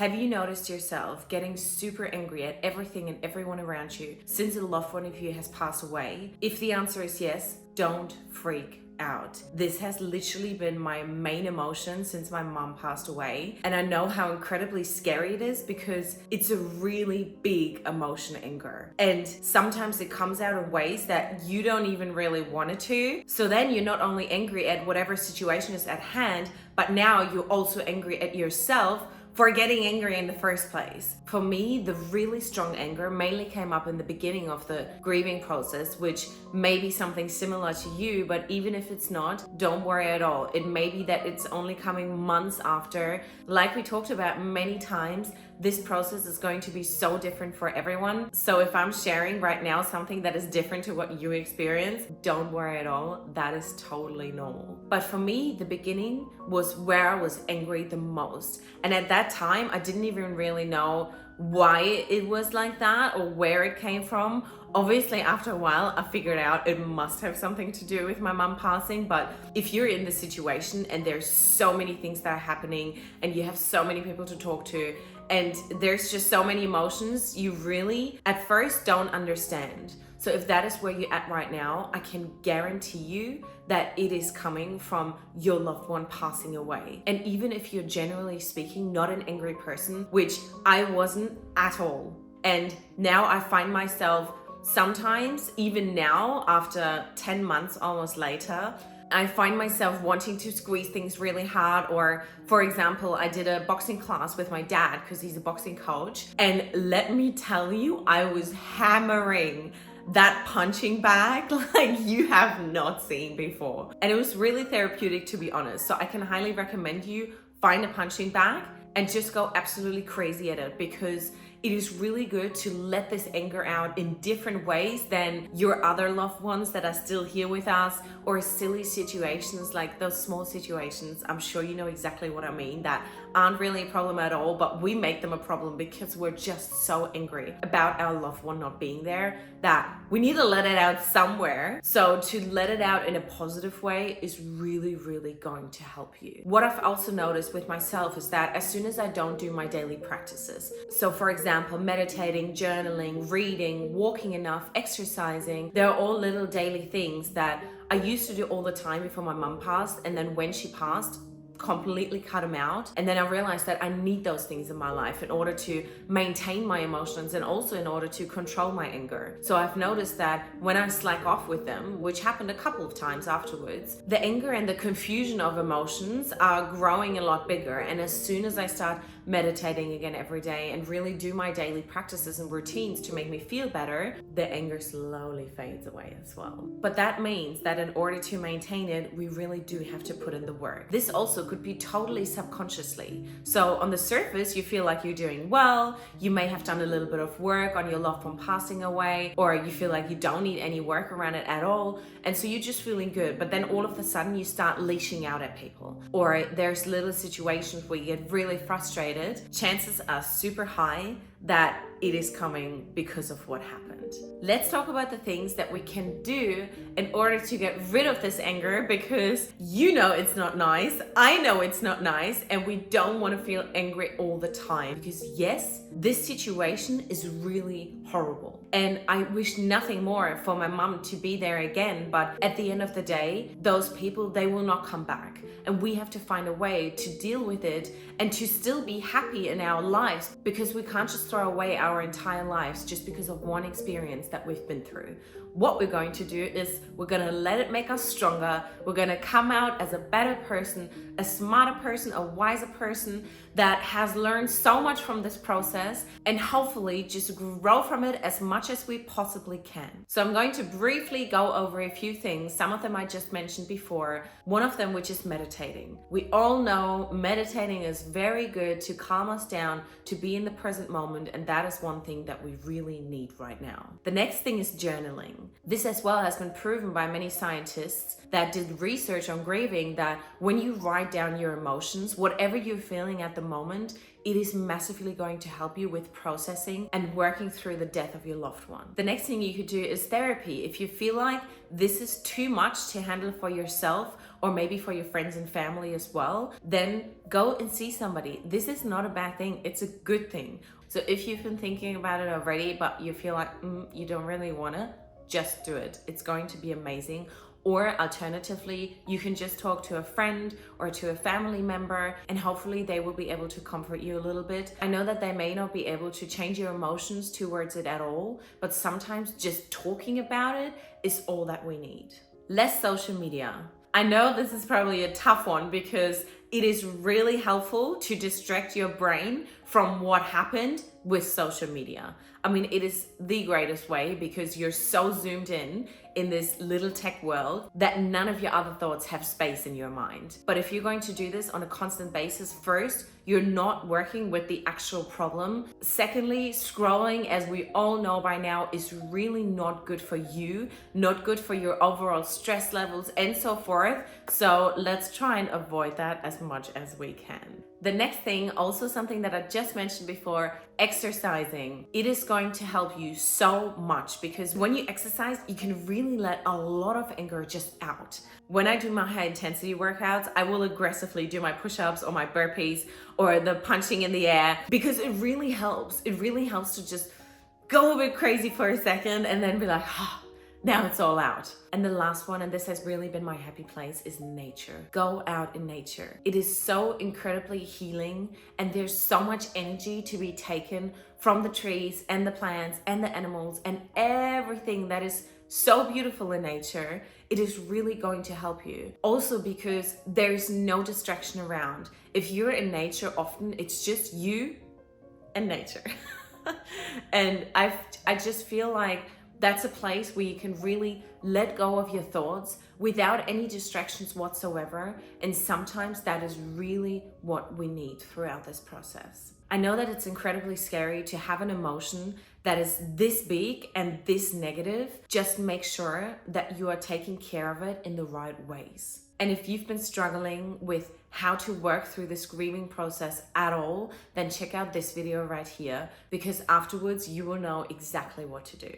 Have you noticed yourself getting super angry at everything and everyone around you since a loved one of you has passed away? If the answer is yes, don't freak out. This has literally been my main emotion since my mom passed away, and I know how incredibly scary it is because it's a really big emotion, anger, and sometimes it comes out in ways that you don't even really want it to. So then you're not only angry at whatever situation is at hand, but now you're also angry at yourself for getting angry in the first place. For me, the really strong anger mainly came up in the beginning of the grieving process, which may be something similar to you, but even if it's not, don't worry at all. It may be that it's only coming months after. Like we talked about many times, this process is going to be so different for everyone. So if I'm sharing right now something that is different to what you experience, don't worry at all. That is totally normal. But for me, the beginning was where I was angry the most. And at that time, I didn't even really know why it was like that or where it came from. Obviously, after a while, I figured out it must have something to do with my mom passing. But if you're in the situation and there's so many things that are happening and you have so many people to talk to and there's just so many emotions, you really at first don't understand. So if that is where you're at right now, I can guarantee you that it is coming from your loved one passing away. And even if you're generally speaking not an angry person, which I wasn't at all, and now I find myself sometimes, even now, after 10 months almost later, I find myself wanting to squeeze things really hard. Or for example, I did a boxing class with my dad because he's a boxing coach. And let me tell you, I was hammering that punching bag like you have not seen before. And it was really therapeutic, to be honest. So I can highly recommend you find a punching bag and just go absolutely crazy at it, because it is really good to let this anger out in different ways than your other loved ones that are still here with us, or silly situations like those small situations. I'm sure you know exactly what I mean, that aren't really a problem at all, but we make them a problem because we're just so angry about our loved one not being there that we need to let it out somewhere. So to let it out in a positive way is really, really going to help you. What I've also noticed with myself is that as soon as I don't do my daily practices, so for example, meditating, journaling, reading, walking enough, exercising, they're all little daily things that I used to do all the time before my mum passed, and then when she passed, completely cut them out. And then I realized that I need those things in my life in order to maintain my emotions and also in order to control my anger. So I've noticed that when I slack off with them, which happened a couple of times afterwards, the anger and the confusion of emotions are growing a lot bigger. And as soon as I start meditating again every day and really do my daily practices and routines to make me feel better, the anger slowly fades away as well. But that means that in order to maintain it, we really do have to put in the work. This also could be totally subconsciously. So on the surface, you feel like you're doing well, you may have done a little bit of work on your loved one passing away, or you feel like you don't need any work around it at all, and so you're just feeling good. But then all of a sudden you start lashing out at people, or there's little situations where you get really frustrated. Chances are super high that it is coming because of what happened. Let's talk about the things that we can do in order to get rid of this anger, because you know it's not nice, I know it's not nice, and we don't want to feel angry all the time, because yes, this situation is really horrible and I wish nothing more for my mom to be there again, but at the end of the day, those people, they will not come back, and we have to find a way to deal with it and to still be happy in our lives, because we can't just throw away our entire lives just because of one experience that we've been through. What we're going to do is we're going to let it make us stronger. We're going to come out as a better person, a smarter person, a wiser person that has learned so much from this process, and hopefully just grow from it as much as we possibly can. So I'm going to briefly go over a few things. Some of them I just mentioned before. One of them, which is meditating. We all know meditating is very good to calm us down, to be in the present moment, and that is one thing that we really need right now. The next thing is journaling. This as well has been proven by many scientists that did research on grieving, that when you write down your emotions, whatever you're feeling at the moment, it is massively going to help you with processing and working through the death of your loved one. The next thing you could do is therapy. If you feel like this is too much to handle for yourself, or maybe for your friends and family as well, then go and see somebody. This is not a bad thing, it's a good thing. So if you've been thinking about it already, but you feel like you don't really want to, just do it. It's going to be amazing. Or alternatively, you can just talk to a friend or to a family member, and hopefully they will be able to comfort you a little bit. I know that they may not be able to change your emotions towards it at all, but sometimes just talking about it is all that we need. Less social media. I know this is probably a tough one because it is really helpful to distract your brain from what happened with social media. I mean, it is the greatest way because you're so zoomed in this little tech world that none of your other thoughts have space in your mind. But if you're going to do this on a constant basis, first, you're not working with the actual problem. Secondly, scrolling, as we all know by now, is really not good for you, not good for your overall stress levels and so forth. So let's try and avoid that as much as we can. The next thing, also something that I just mentioned before, exercising. It is going to help you so much because when you exercise, you can really let a lot of anger just out. When I do my high intensity workouts, I will aggressively do my push-ups or my burpees or the punching in the air because it really helps. It really helps to just go a bit crazy for a second and then be like, now it's all out. And the last one, and this has really been my happy place, is nature. Go out in nature. It is so incredibly healing, and there's so much energy to be taken from the trees and the plants and the animals and everything that is so beautiful in nature. It is really going to help you. Also because there's no distraction around. If you're in nature, often it's just you and nature. And I just feel like that's a place where you can really let go of your thoughts without any distractions whatsoever. And sometimes that is really what we need throughout this process. I know that it's incredibly scary to have an emotion that is this big and this negative. Just make sure that you are taking care of it in the right ways. And if you've been struggling with how to work through this grieving process at all, then check out this video right here because afterwards you will know exactly what to do.